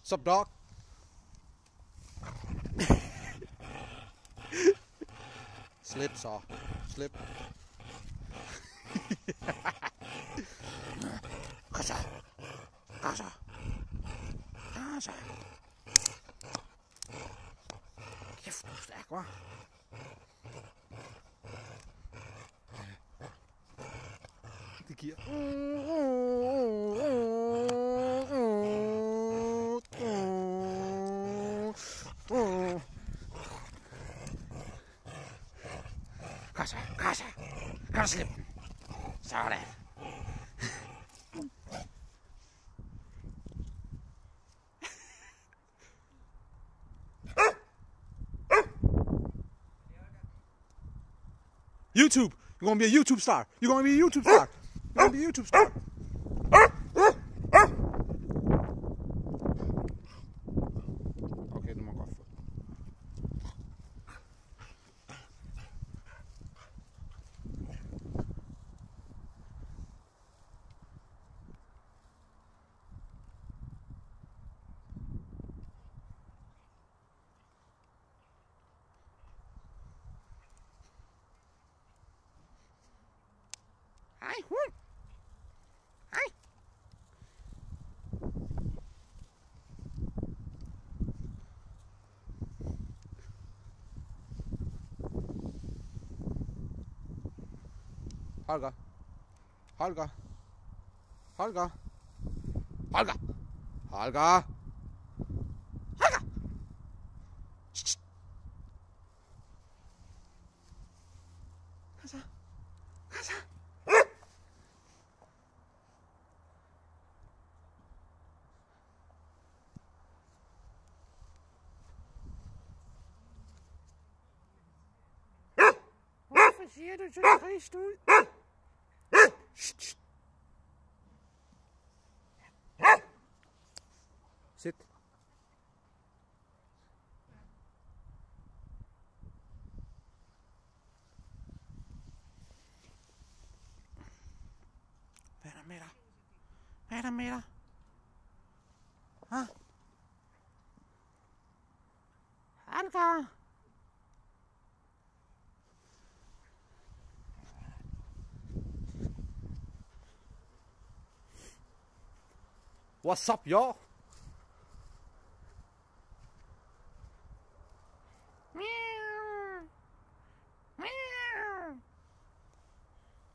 Sup, dog? Slip så. Slip. Kom så. Kom så. Kom så. Kæft, du er stærk, hva'? Det giver. Kom så, kom så. Kom så, slip den. Sådan. YouTube. You're gonna be a YouTube star. You're gonna be a YouTube star. You're gonna be a YouTube star. Okay, nu må jeg godt få. Hej, hund. Hej. Holger. Holger. Holger. Holger. Holger. Holger. Shh. Kom så. Kom så. Hvorfor siger du så trist ud? Sit. Hvad er der med dig? Hvad er der med dig? Hå? Holger! What's up, y'all?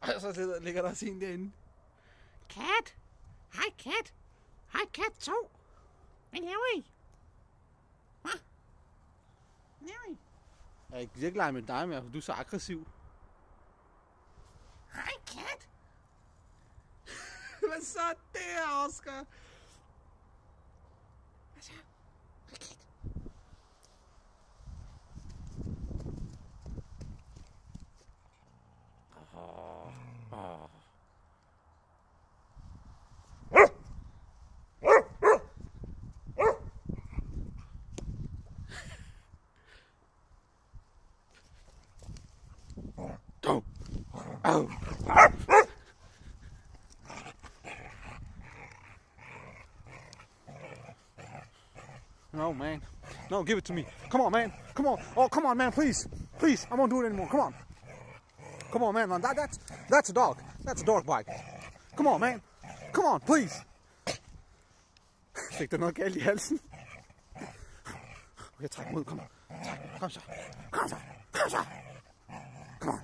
Og så ligger der også en derinde. Kat! Hej, kat! Hej, kat 2! Hvad laver I? Hvad? Laver I? Jeg kan ikke lege med dig mere, for du er så aggressiv. Hej, kat! Hvad så der, Oscar? Hvad så? Hej, kat! No, man. No, give it to me. Come on, man. Come on. Oh, come on, man. Please. Please. I won't do it anymore. Come on. Come on, man. That's a dog. That's a dog bite. Come on, man. Come on, please. Fik du noget galt i halsen? Okay, træk mig ud. Kom. Kom så. Kom så. Kom så. Kom on.